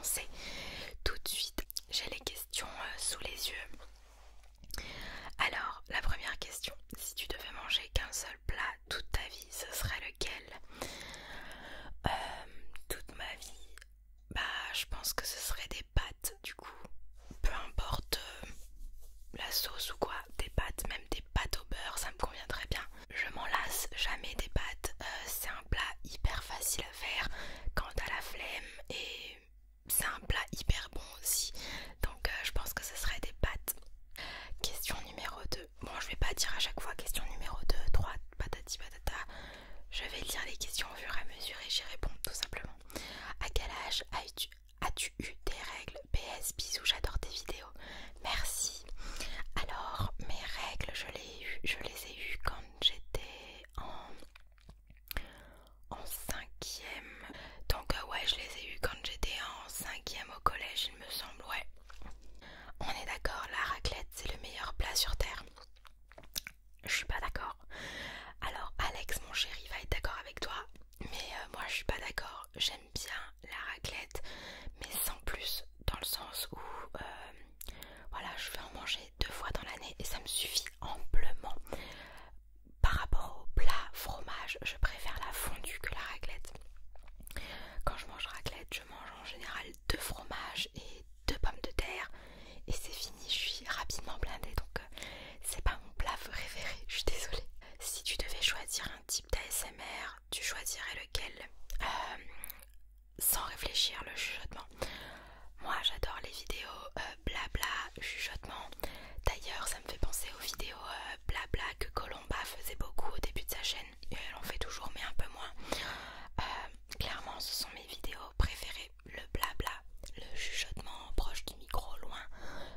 commencer tout de suite. J'ai les questions sous les yeux. Alors, la première question, si tu devais manger qu'un seul plat toute ta vie, ce serait lequel? Toute ma vie, je pense que ce serait des pâtes, du coup. Peu importe la sauce ou quoi, des pâtes, même des pâtes au beurre, ça me convient très bien. Je m'en lasse jamais des pâtes, c'est un plat hyper facile à faire quand t'as la flemme et c'est un plat hyper bon aussi. Donc je pense que ce serait des pâtes. Question numéro 2. Bon, je vais pas dire à chaque fois question numéro 2, 3, patati patata. Je vais lire les questions au fur et à mesure et j'y réponds tout simplement. À quel âge as-tu eu des règles? PS, bisous, j'adore tes vidéos. Merci. Alors, mes règles, je les ai eues quand j'étais en cinquième. Donc ouais, je les ai eues quand j'étais en cinquième au collège, il me semble, ouais. On est d'accord, la raclette, c'est le meilleur plat sur terre. Je suis pas d'accord. Alors Alex, mon chéri, va être d'accord avec toi, mais moi je suis pas d'accord. J'aime bien la raclette, mais sans plus, dans le sens où voilà, je vais en manger 2 fois dans l'année et ça me suffit amplement. Par rapport au plat fromage, je préfère la fondue que la raclette. Quand je mange raclette, je mange en général 2 fromages et 2 pommes de terre et c'est fini, je suis rapidement blindée, donc c'est pas mon plat préféré, je suis désolée. Si tu devais choisir un type d'ASMR, tu choisirais lequel? Sans réfléchir, le chuchotement. Moi j'adore les vidéos blabla, chuchotement. D'ailleurs ça me fait penser aux vidéos blabla que Colomba faisait beaucoup au début de sa chaîne. Et elle en fait toujours mais un peu moins. Clairement ce sont mes vidéos préférées. Le blabla, le chuchotement proche du micro, loin,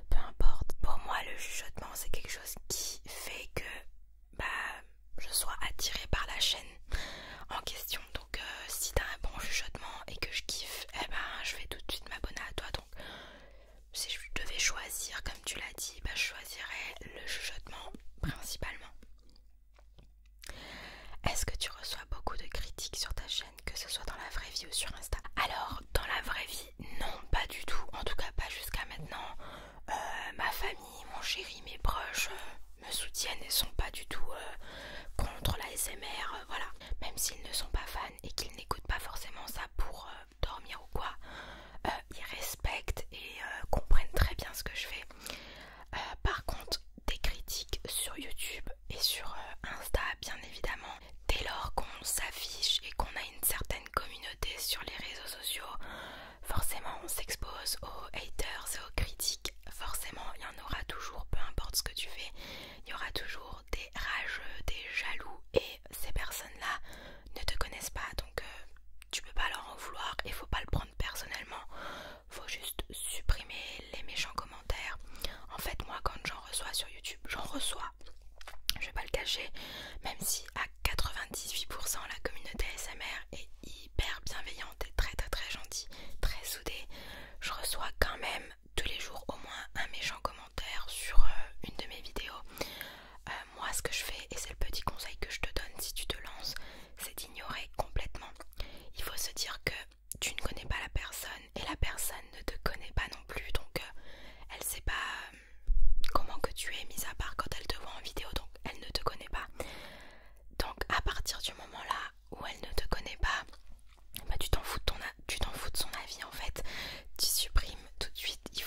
peu importe. Pour moi le chuchotement c'est quelque chose qui fait que je sois attirée par la chaîne en question. Donc si t'as un bon chuchotement et que je kiffe, je vais tout de suite m'abonner à toi. Donc si je devais choisir, comme tu l'as dit, je choisirais le chuchotement principalement. Est-ce que tu reçois beaucoup de critiques sur ta chaîne, que ce soit dans la vraie vie ou sur Insta? Alors dans la vraie vie, non, pas du tout, en tout cas pas jusqu'à maintenant. Ma famille, mon chéri, mes proches me soutiennent et sont pas du tout contre la SMR, voilà. Même s'ils ne sont pas fans et qu'ils n'écoutent pas forcément ça pour dormir ou quoi, ils respectent et comprennent très bien ce que je fais. Par contre, des critiques sur YouTube et sur Insta, bien évidemment, dès lors qu'on s'affiche et qu'on a une certaine communauté sur les réseaux sociaux, forcément on s'expose aux haters et aux critiques. Forcément il y en aura toujours, peu importe ce que tu fais, il y aura toujours des rageux, des jaloux, et ces personnes-là ne te connaissent pas, donc tu peux pas leur en vouloir et faut pas le prendre personnellement. Faut juste supprimer les méchants commentaires. En fait moi quand j'en reçois sur YouTube, j'en reçois, je vais pas le cacher, même si à 98% la communauté ASMR est hyper bienveillante et très très très gentille, très soudée, je reçois quand même tous les jours au moins un méchant commentaire sur une de mes vidéos. Moi ce que je fais, et c'est le petit conseil que je te donne si tu te lances, c'est d'ignorer complètement. Il faut se dire que tu ne connais pas la personne et la personne ne te connaît pas non plus, donc elle sait pas comment que tu es, mis à part quand elle te voit en vidéo, donc elle ne te connaît pas. Donc à partir du moment là où elle ne te connaît pas, tu t'en fous de son avis en fait. Tu supprimes tout de suite, il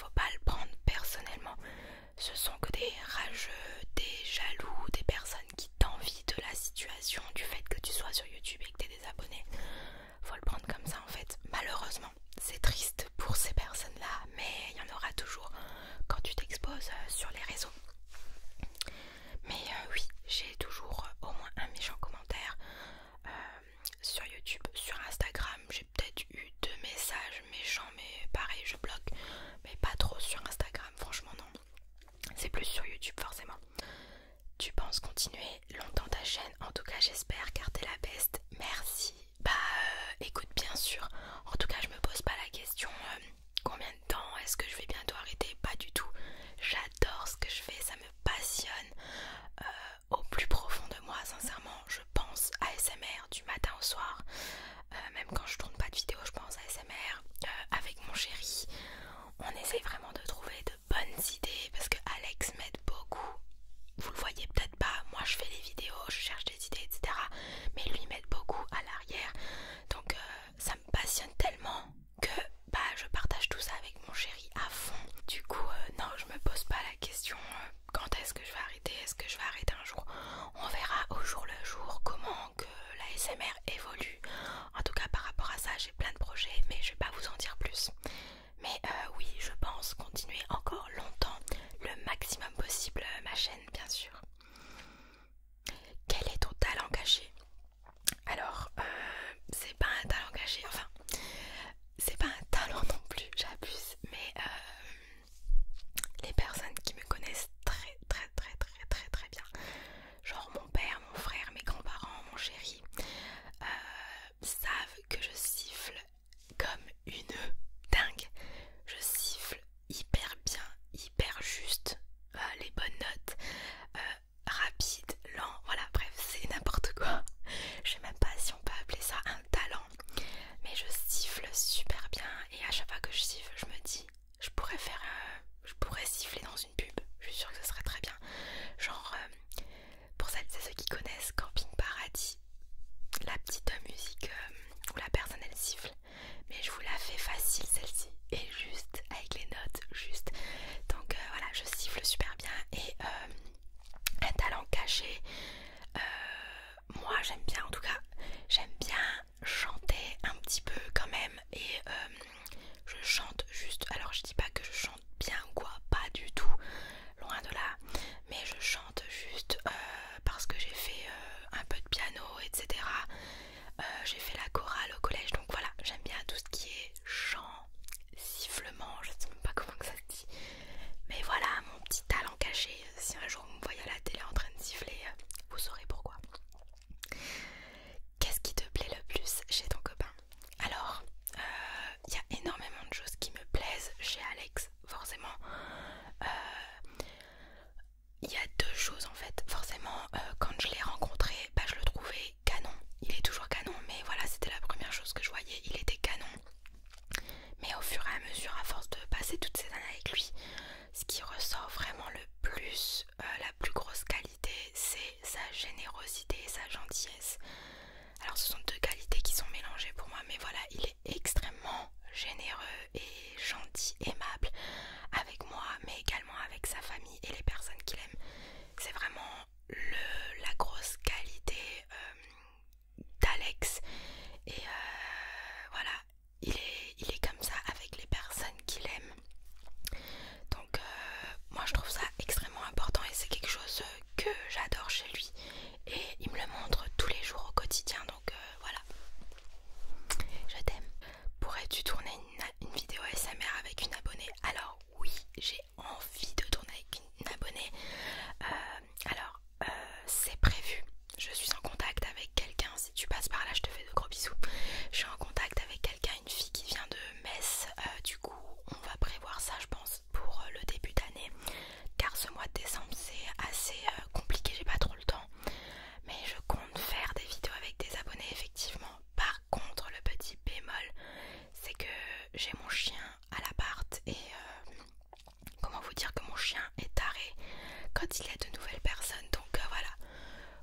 quand il y a de nouvelles personnes. Donc voilà,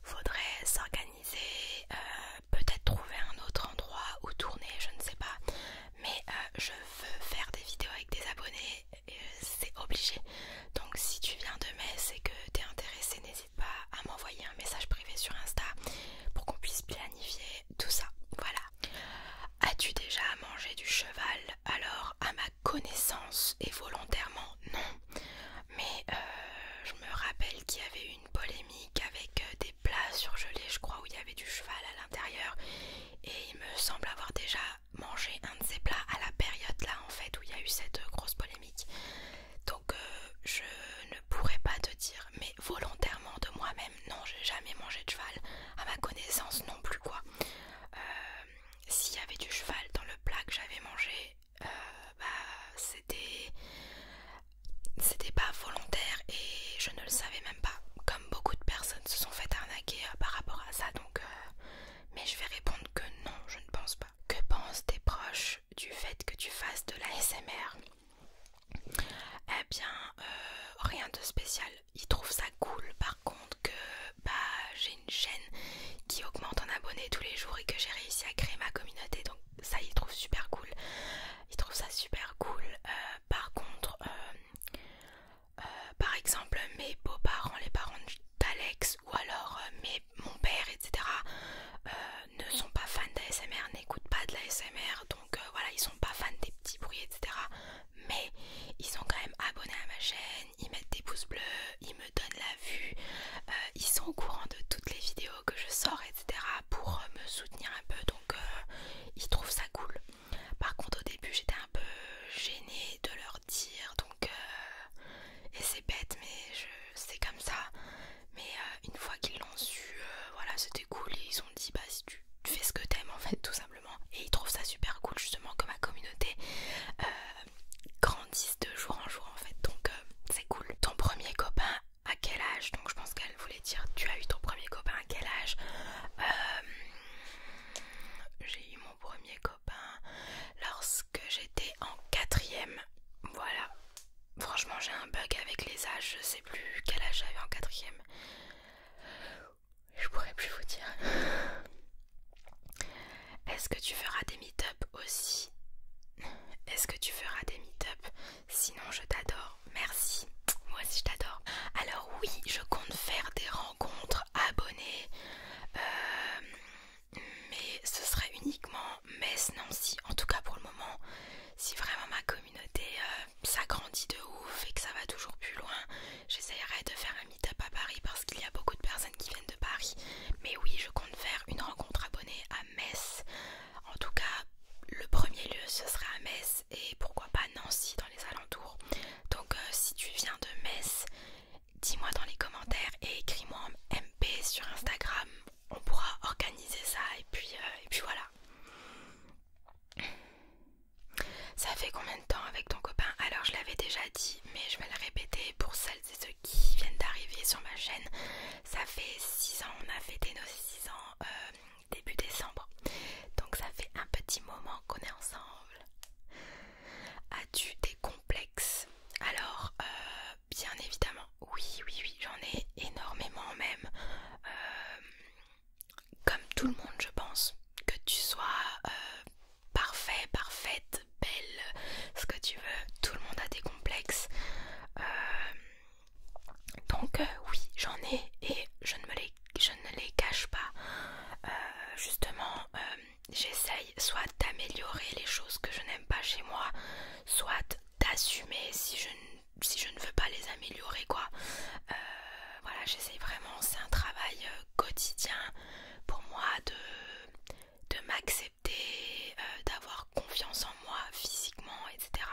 faudrait s'organiser, peut-être trouver un autre endroit où tourner, je ne sais pas. Mais je veux faire des vidéos avec des abonnés, c'est obligé. Donc si tu viens de Metz et que tu es intéressé, n'hésite pas à m'envoyer un message privé sur Insta pour qu'on puisse planifier tout ça. Voilà. As-tu déjà mangé du cheval? Alors à ma connaissance et volontairement non. Mais je me rappelle qu'il y avait eu une polémique avec des plats surgelés, je crois, où il y avait du cheval à l'intérieur. Et il me semble avoir déjà mangé un de ces plats à la période là en fait où il y a eu cette grosse polémique. Donc je ne pourrais pas te dire, mais volontairement de moi-même, non, j'ai jamais mangé de cheval. À ma connaissance non plus quoi. S'il y avait du cheval dans le plat que j'avais mangé, c'était pas volontaire et je ne le savais même pas. Comme beaucoup de personnes se sont fait arnaquer par rapport à ça, donc mais je vais répondre que non, je ne pense pas. Que pensent tes proches du fait que tu fasses de l'ASMR? Eh bien, rien de spécial. Ils trouvent ça cool. Par contre, que j'ai une chaîne qui augmente en abonnés tous les jours et que j'ai réussi à créer ma communauté. Donc ça, ils trouvent super cool. Ils trouvent ça super cool. Par contre, par exemple, mes beaux-parents, les parents d'Alex ou alors mon père, etc. Ne sont pas fans d'ASMR, n'écoutent pas de l'ASMR. Donc voilà, ils sont pas fans des petits bruits, etc. Mais ils sont quand même abonnés à ma chaîne, ils mettent des pouces bleus, ils me donnent la vue, ils sont au courant de toutes les vidéos que je sors, etc. pour me soutenir un peu, donc ils trouvent ça cool. Par contre au début j'étais un peu gênée de leur dire, donc et c'est bête mais c'est comme ça. Mais une fois qu'ils l'ont su, voilà, c'était cool, ils ont dit si tu fais ce que t'aimes en fait tout simplement. Et ils trouvent ça super cool justement que ma communauté grandissent de jour en jour en fait, donc c'est cool. Ton premier copain à quel âge? Donc je pense qu'elle voulait dire tu as eu ton premier copain à quel âge? J'ai eu mon premier copain lorsque j'étais en quatrième. Voilà, franchement j'ai un bug avec les âges, je sais plus quel âge j'avais en quatrième, je pourrais plus vous dire. Est-ce que tu feras des meet-up aussi? Est-ce que tu feras des meet-up? Sinon je t'adore. Merci. Moi aussi je t'adore. Alors oui, je compte faire des rencontres abonnés. Mais ce serait uniquement Metz-Nancy. En tout cas pour le moment. Si vraiment ma communauté s'agrandit de ouf et que ça va toujours plus loin, j'essayerai de faire un meet-up à Paris parce qu'il y a beaucoup de personnes qui viennent de Paris. Mais oui, je compte faire une rencontre abonnée à Metz. En tout cas, le premier lieu ce sera à Metz et pourquoi pas Nancy dans les alentours. Donc si tu viens de Metz, dis-moi dans les commentaires et écris-moi en MP sur Instagram. On pourra organiser ça et puis voilà. Ça fait combien de temps avec ton copain? Alors je l'avais déjà dit mais je vais le répéter pour celles et ceux qui viennent d'arriver sur ma chaîne. Ça fait 6 ans, on a fêté nos 6 ans début décembre. Donc ça fait un petit moment qu'on est ensemble. As-tu des complexes? Alors bien évidemment oui, j'en ai énormément même. Comme tout le monde je pense. Que tu sois parfait, parfaite, belle, ce que tu veux, tout le monde a des complexes. Donc oui, j'en ai et je ne les cache pas. Justement, j'essaye soit d'améliorer les choses que je n'aime pas chez moi, soit d'assumer si je ne veux pas les améliorer quoi. Voilà, j'essaye vraiment, c'est un travail quotidien pour moi de m'accepter, d'avoir confiance en moi physiquement, etc.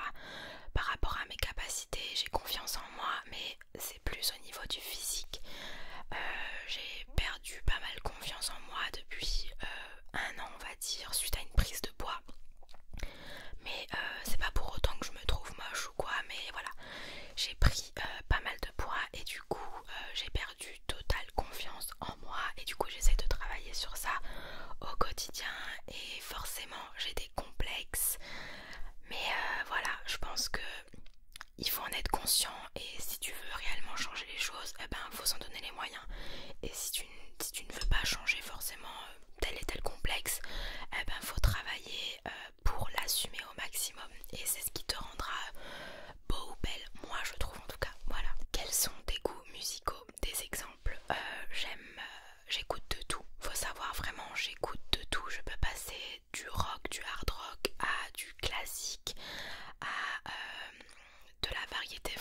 Par rapport à mes capacités, j'ai confiance en moi, mais c'est plus au niveau du physique. J'ai perdu pas mal confiance en moi depuis 1 an, on va dire, suite à une prise de poids. Mais c'est pas pour autant que je me trouve moche ou quoi, mais voilà, j'ai pris pas mal de poids et du coup j'ai perdu totale confiance en moi et du coup j'essaie de travailler sur ça au quotidien et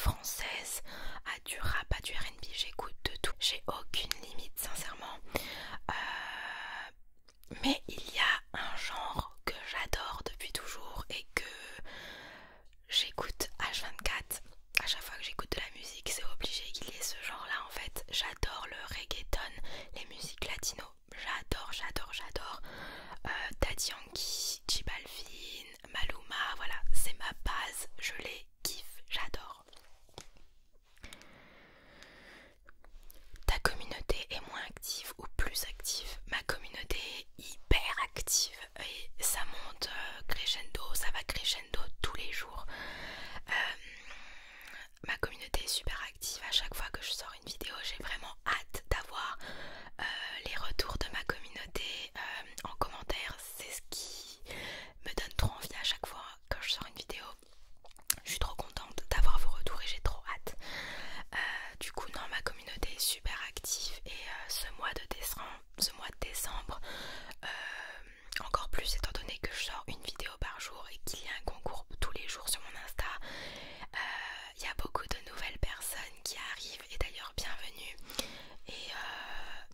française, à du rap, à du R&B, j'écoute de tout. J'ai aucune limite sincèrement. Mais il y a un genre que j'adore depuis toujours et que j'écoute H24. À chaque fois que j'écoute de la musique, c'est obligé qu'il y ait ce genre-là en fait. J'adore le reggaeton, les musiques latino. J'adore. Daddy Yankee, J Balvin, Maluma, voilà, c'est ma base. Je les kiffe, j'adore. Ta communauté est moins active ou plus active? Ma communauté est hyper active et ça monte crescendo, ça va crescendo tous les jours. Ma communauté est super active. À chaque fois que je sors une vidéo, j'ai vraiment hâte d'avoir les retours de ma communauté en commentaire. C'est ce qui me donne trop envie à chaque fois quand je sors une vidéo. Je suis trop contente d'avoir vos retours et j'ai trop hâte. Du coup non, ma communauté est super active et ce mois de décembre encore plus, étant donné que je sors une vidéo par jour et qu'il y a un concours tous les jours sur mon Insta. Il y a beaucoup de nouvelles personnes qui arrivent et d'ailleurs bienvenue. Et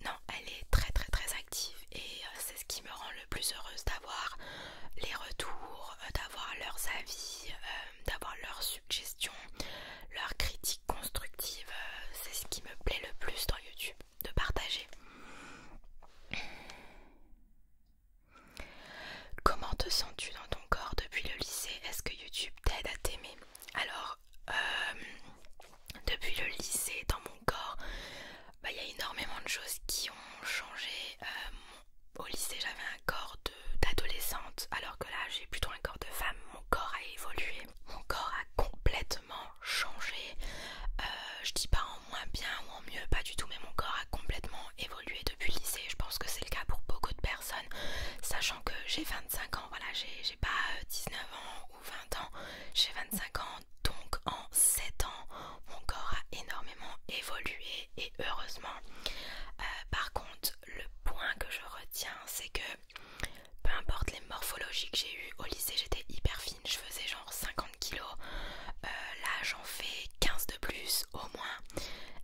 non, elle est très active et c'est ce qui me rend le plus heureuse, d'avoir les retours, d'avoir leurs avis, d'avoir leurs suggestions, leurs critiques constructives. C'est ce qui me plaît le plus dans YouTube, de partager. Comment te sens-tu dans ton corps depuis le lycée? Est-ce que YouTube t'aide à t'aimer? Alors, depuis le lycée, dans mon corps, il y a énormément de choses qui ont changé. Au lycée, j'avais un corps d'adolescente, alors que là, j'ai plutôt un corps de femme. Mon corps a évolué, mon corps a complètement changé. Je dis pas en moins bien ou en mieux, pas du tout, mais mon corps a complètement évolué depuis le lycée. Je pense que c'est le cas pour beaucoup de personnes, sachant que j'ai 25 ans, voilà, j'ai pas 19 ans ou 20 ans, j'ai 25 ans, donc en 7 ans, mon corps a énormément évolué et heureusement. Par contre, le point que je retiens, c'est que peu importe les morphologies que j'ai eues, au lycée j'étais hyper fine, je faisais genre 50 kilos, là j'en fais 15 de plus au moins.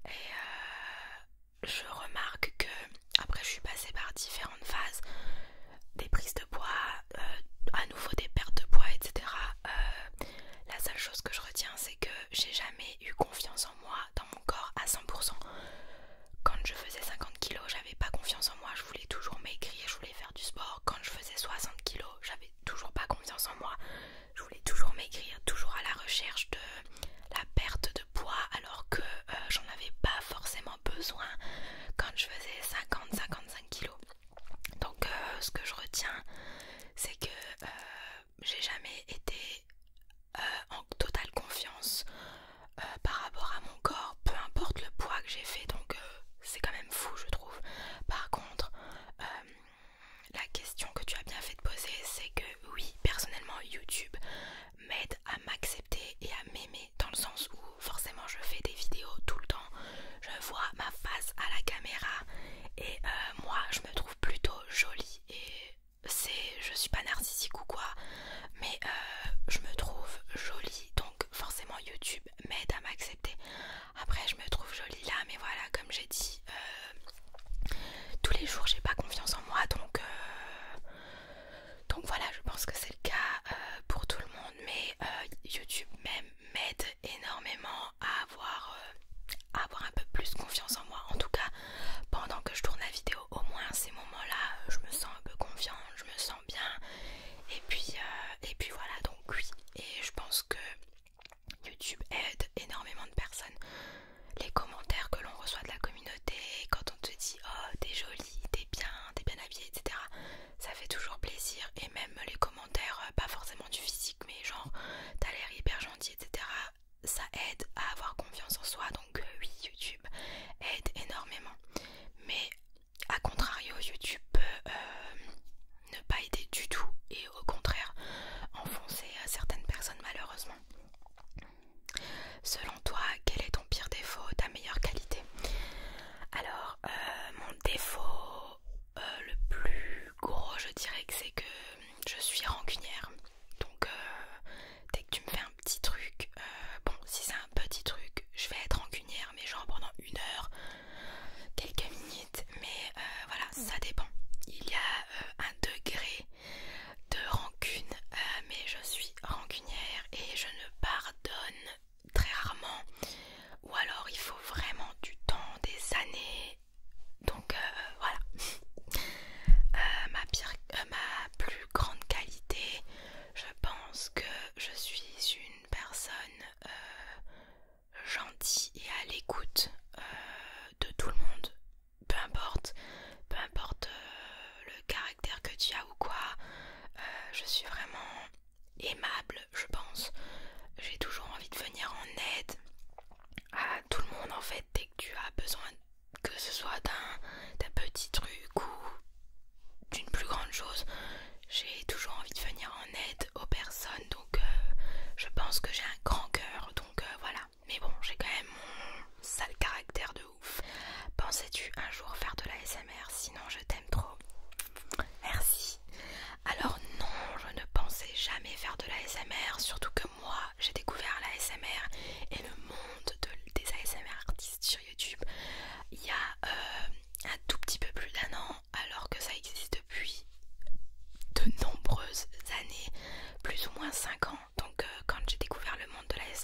Et je remarque que, après je suis passée par différentes phases, des prises de poids, à nouveau des pertes de poids, etc. La seule chose que je retiens, c'est que j'ai jamais eu confiance en moi, dans mon corps à 100%. Quand je faisais 50 kilos, j'avais pas confiance en moi, je voulais toujours maigrir, je voulais faire du sport. Quand je faisais 60 kilos, j'avais toujours pas confiance en moi, je voulais toujours maigrir, toujours à la recherche de la perte de poids, alors que j'en avais pas forcément besoin quand je faisais 50-55 kilos. Donc ce que je retiens, c'est que j'ai jamais été en totale confiance par rapport à mon corps, peu importe le poids que j'ai fait, donc c'est quand même fou, je trouve. Par contre, la question que tu as bien fait de poser, c'est que oui, personnellement YouTube m'aide à m'accepter et à m'aimer, dans le sens où forcément je fais des vidéos tout le temps, je vois ma face à la caméra et moi je me trouve plutôt jolie, et je suis pas narcissique ou quoi, mais je me trouve jolie, donc forcément YouTube m'aide à m'accepter. Après je me trouve jolie là, mais voilà, comme j'ai dit, tous les jours j'ai pas confiance en moi, donc voilà, je pense que c'est le cas pour tout le monde, mais YouTube même m'aide énormément à avoir un peu plus confiance en moi. En tout cas, pendant que je tourne la vidéo, au moins à ces moments-là, je me sens un peu confiante, je me sens bien, et puis voilà, donc oui, et je pense que YouTube aide énormément de personnes. Les commentaires que l'on reçoit de la communauté, quand on te dit oh t'es jolie, t'es bien habillée, etc., ça fait toujours plaisir. Et même les commentaires, pas forcément du physique, mais genre t'as l'air hyper gentil, etc., ça aide à avoir confiance en soi. Donc oui, YouTube aide énormément, mais à contrario, YouTube peut ne pas aider du tout et au contraire enfoncer certaines personnes, malheureusement. Selon toi, quel est ton pire défaut, ta meilleure qualité? Alors, mon défaut le plus gros, je dirais que c'est que je suis rancunière. Donc, dès que tu me fais un petit truc, bon, si c'est un petit truc,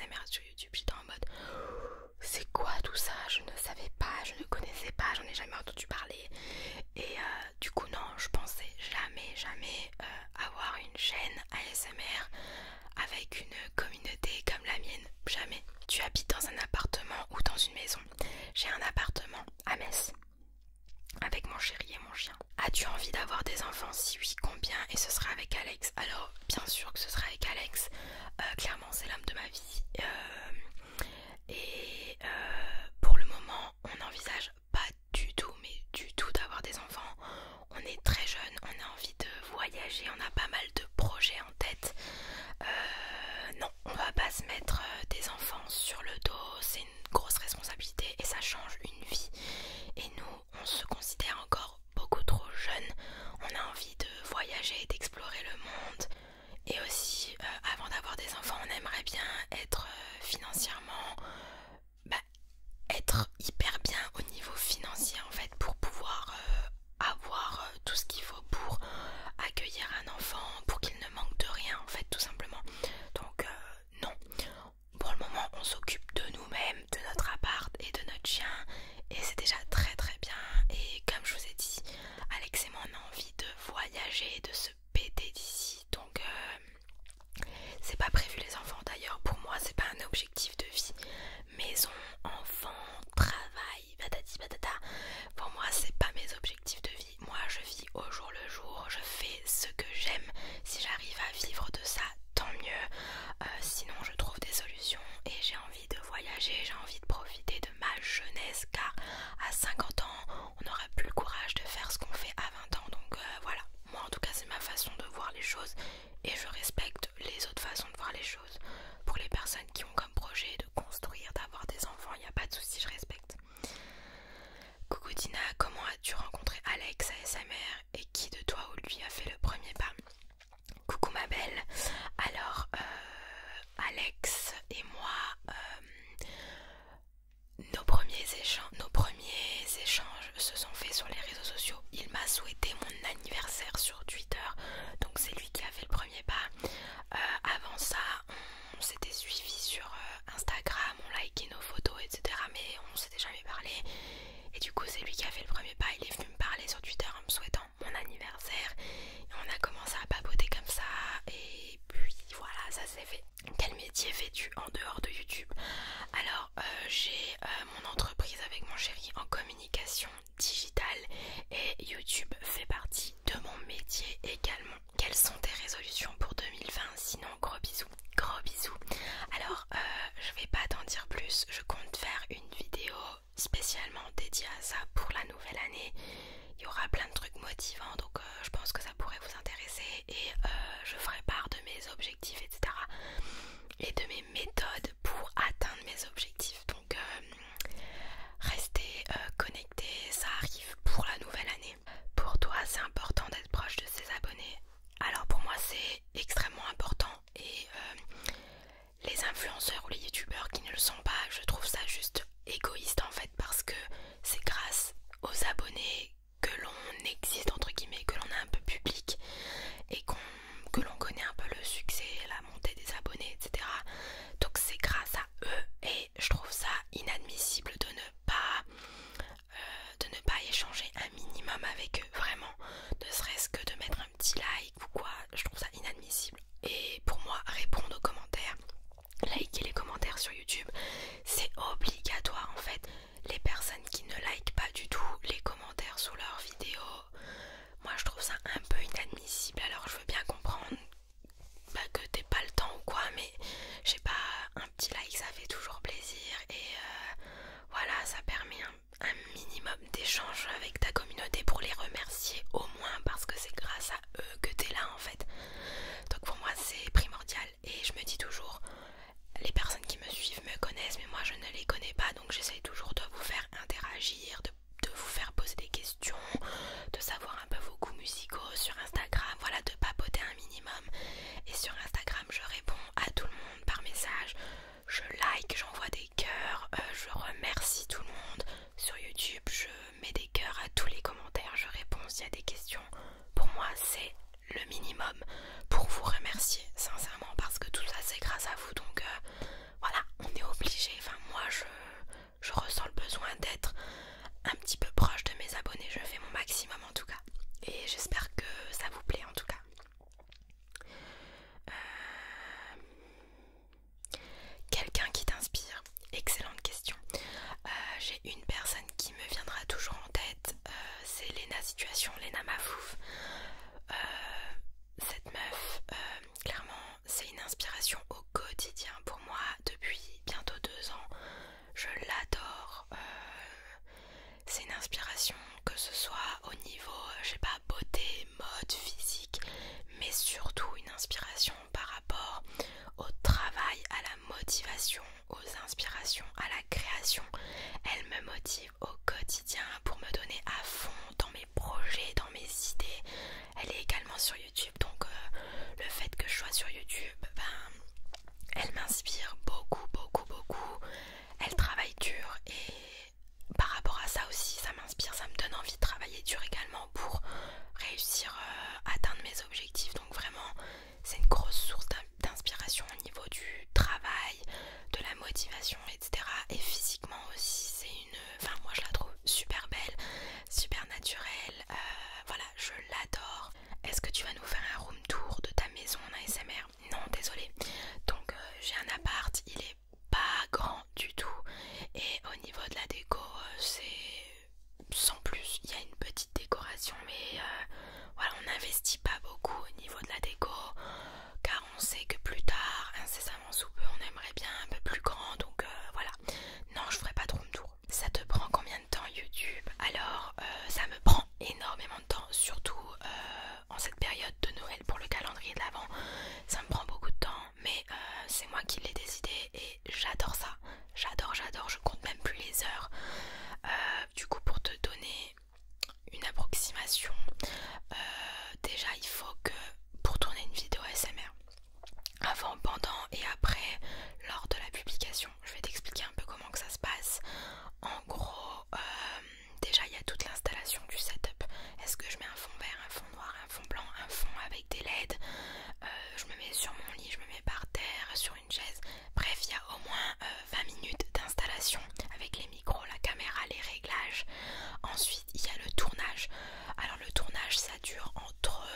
ASMR sur YouTube. J'étais en mode c'est quoi tout ça? Je ne savais pas, je ne connaissais pas, j'en ai jamais entendu parler. Et du coup non, je pensais jamais avoir une chaîne ASMR avec une communauté comme la mienne. Jamais. Tu habites dans un appartement ou dans une maison? J'ai un appartement à Metz avec mon chéri et mon chien. As-tu envie d'avoir des enfants? Si oui, combien? Et ce sera avec Alex. Alors bien sûr que ce sera avec Alex. Clairement c'est l'homme de ma vie. Pour le moment on n'envisage pas du tout, mais du tout, d'avoir des enfants. On est très jeune, on a envie de voyager, on a pas mal de projets en tête. Non, on va pas se mettre des enfants sur le dos, c'est une grosse responsabilité et ça change une vie. Et nous, on se considère encore beaucoup trop jeunes. On a envie de voyager, d'explorer le monde. Et aussi, avant d'avoir des enfants, on aimerait bien être financièrement, être hyper bien au niveau financier en fait, pour pouvoir avoir tout ce qu'il faut pour accueillir un enfant, pour qu'il ne manque de rien en fait, tout simplement. Donc non, pour le moment on s'occupe de nous-mêmes, de notre appart et de notre chien, et c'est déjà très très bien. Et comme je vous ai dit, Alex et moi on a envie de voyager, de se péter d'ici, donc c'est pas prévu les enfants. D'ailleurs pour moi c'est pas un objectif de vie. Maison, enfant, travail, patati patata, pour moi c'est pas mes objectifs de vie. Moi je vis au jour le jour, je fais ce que j'aime. Si j'arrive à vivre de ça, tant mieux. Sinon je trouve des solutions et j'ai envie de voyager, j'ai envie de profiter de ma jeunesse, car à 50 ans on n'aura plus le courage de faire ce qu'on fait à 20 ans. Donc voilà, moi en tout cas c'est ma façon de voir les choses et je respecte les autres façons de voir les choses. Pour les personnes qui ont comme projet de construire, d'avoir des enfants, il n'y a pas de souci, je respecte. Coucou Dina, comment as-tu rencontré Alex ASMR et qui de toi ou lui a fait le premier pas? Coucou ma belle. Alors Alex et moi, nos premiers échanges se sont faits sur les réseaux sociaux. Il m'a souhaité mon anniversaire sur Twitter, donc c'est lui qui a fait le premier pas. Avant ça, on s'était suivi sur Instagram, on likait nos photos, etc. Mais on s'était jamais parlé. Et du coup, c'est lui qui a fait le premier pas. Il est venu me parler sur Twitter en me souhaitant mon anniversaire. Et on a commencé à papoter comme ça. Et puis voilà, ça s'est fait. Quel métier fais-tu en dehors de YouTube? Alors, j'ai mon entreprise avec mon chéri en communication digitale. Et YouTube fait partie de mon métier également. Quelles sont tes résolutions pour 2020? Sinon, gros bisous. Gros bisous. Alors, je vais pas t'en dire plus. Je compte faire une vidéo spécialement dédiée à ça pour la nouvelle année. Il y aura plein de trucs motivants, donc je pense que ça pourrait vous intéresser. Et je ferai part de mes objectifs, etc. et de mes méthodes pour atteindre mes objectifs. Donc restez connectés, ça arrive pour la nouvelle année. Pour toi, c'est important d'être proche de ses abonnés? Alors pour moi c'est extrêmement important, et les influenceurs ou les youtubeurs qui ne le sont pas, je trouve ça juste égoïste en fait, parce que c'est grâce aux abonnés que l'on existe entre guillemets, que l'on a un peu public et que l'on connaît un peu le succès, la montée des abonnés, etc. Donc c'est grâce à eux, et je trouve ça inadmissible de ne pas échanger un minimum avec eux, vraiment, ne serait-ce que de mettre un petit like ou quoi. Je trouve ça inadmissible. Et pour moi, répondre aux commentaires, liker les commentaires sur YouTube, c'est obligatoire en fait. Les personnes qui ne likent pas du tout les commentaires sous leurs vidéos, moi je trouve ça un peu inadmissible. Alors je veux bien comprendre que t'aies pas le temps ou quoi, mais je sais pas, un petit like ça fait toujours plaisir, et voilà, ça permet un minimum d'échange avec ta communauté pour les remercier au moins, parce que c'est grâce à eux que t'es là en fait. Donc pour moi c'est primordial, et je me dis toujours, les personnes qui me suivent me connaissent, mais moi je ne les connais pas, donc j'essaye toujours de vous faire interagir, de vous faire poser des questions, de savoir un peu vos goûts musicaux sur Instagram, voilà, de papoter un minimum. Et sur Instagram je réponds à tout le monde par message, je like, j'envoie des cœurs, je remercie tout le monde. Sur YouTube je mets des cœurs à tous les commentaires, je réponds s'il y a des questions. Pour moi c'est le minimum pour vous remercier sincèrement, parce que tout ça c'est grâce à vous. Donc voilà, inspiration, Lena Mafouf. Cette meuf, clairement, c'est une inspiration au quotidien pour moi depuis bientôt 2 ans. Je l'adore. C'est une inspiration que ce soit au niveau, je sais pas, beauté, mode, physique, mais surtout une inspiration par rapport au travail, à la motivation, aux inspirations, à la création. Elle me motive au quotidien pour me donner à fond dans mes projets, dans mes idées. Elle est également sur YouTube, donc le fait que je sois sur YouTube, elle m'inspire beaucoup, beaucoup, beaucoup. Elle travaille dur et par rapport à ça aussi, ça m'inspire, ça me donne envie de travailler dur également pour réussir à atteindre mes objectifs. Donc vraiment, c'est une grosse source d'inspiration au niveau du travail, de la motivation, etc. Et physiquement aussi, c'est une... Enfin, moi je la trouve super belle, super naturelle. Voilà, je l'adore. Est-ce que tu vas nous faire un room tour de ta maison en ASMR? Non, désolée. Donc j'ai un appart, il est pas grand du tout. Et au niveau de la déco, c'est sans plus. Il y a une petite décoration, mais voilà, on n'investit pas beaucoup au niveau de la déco, car on sait que plus tard, incessamment sous peu, on aimerait bien un peu plus grand. Donc voilà. Non, je ferai pas de room tour. Ça te prend combien de temps YouTube? Alors, ça me prend énormément de temps, surtout en cette période de Noël pour le calendrier de l'Avent. Ça me prend beaucoup de temps, mais c'est moi qui l'ai décidé et j'adore ça. J'adore, j'adore, je compte même plus les heures. Du coup, pour te donner une approximation, déjà il faut que pour tourner une vidéo ASMR, avant, pendant et après, lors de la publication, je vais t'expliquer un peu comment que ça se passe. En gros, déjà il y a toute l'installation du setup. Est-ce que je mets un fond vert, un fond noir, un fond blanc, un fond avec des LED? Je me mets sur mon lit, je me mets par terre, sur une chaise. Bref, il y a au moins 20 minutes d'installation avec les micros, la caméra, les réglages. Ensuite, il y a le tournage. Alors le tournage, ça dure entre,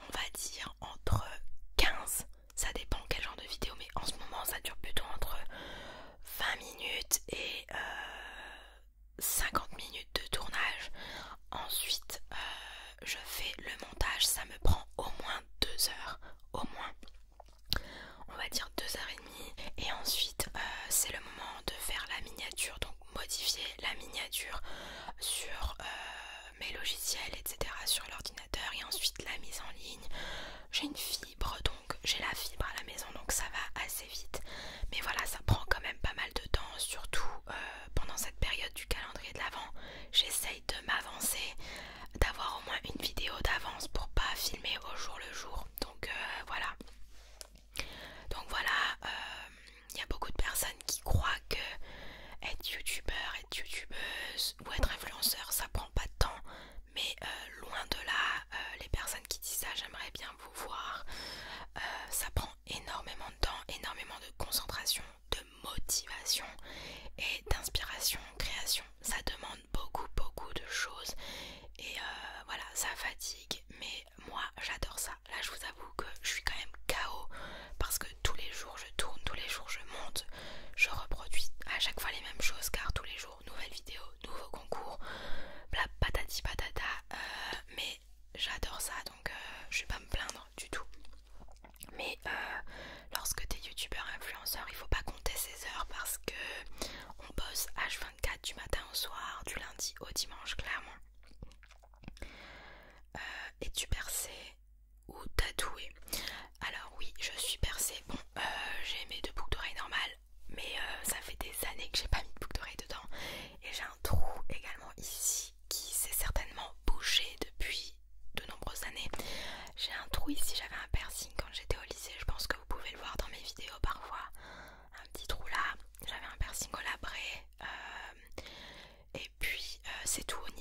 on va dire, entre 15, ça dépend quel genre de vidéo, mais en ce moment, ça dure plutôt entre 20 minutes et 50 minutes de tournage. Ensuite, je fais le montage, ça me prend au moins 2 heures, au moins. On va dire 2h30. Et ensuite, c'est le moment de faire la miniature, donc modifier la miniature sur mes logiciels, etc., sur l'ordinateur. Et ensuite, la mise en ligne. J'ai une fibre, donc j'ai la fibre à la maison, donc ça va assez vite. Mais voilà, ça prend quand même pas mal de temps, surtout pendant cette période du calendrier de l'Avent. J'essaye de m'avancer, d'avoir au moins une vidéo d'avance pour pas filmer au jour le jour. Donc voilà. Donc voilà, il y a beaucoup de personnes qui croient que être youtubeur, être youtubeuse ou être influenceur, ça prend pas de temps. Mais loin de là, les personnes qui disent ça, j'aimerais bien vous voir. Ça prend énormément de temps, énormément de concentration, de motivation et d'inspiration, création. Ça demande beaucoup, beaucoup de choses. Et voilà, ça fatigue. Mais moi, j'adore ça. Là, je vous avoue que je suis quand même KO parce que tous les jours, je tourne, tous les jours, je monte. Je reproduis à chaque fois les mêmes choses car tous les jours, nouvelles vidéos, nouveaux concours, bla patati patata. Mais j'adore ça, donc je vais pas me plaindre du tout. Mais lorsque tu es youtubeur influenceur, il faut pas compter ses heures parce que on bosse H24 du matin au soir, du lundi au dimanche, clairement. Es-tu percé ou tatoué? Alors oui, je suis percée. Bon, j'ai mes 2 boucles d'oreilles normales, mais ça fait des années que j'ai pas mis de boucles d'oreilles dedans. Et j'ai un trou également ici qui s'est certainement bouché depuis de nombreuses années. J'ai un trou ici, j'avais un piercing quand j'étais au lycée, je pense que vous pouvez le voir dans mes vidéos parfois. Un petit trou là, j'avais un piercing au labret. Et puis c'est tout au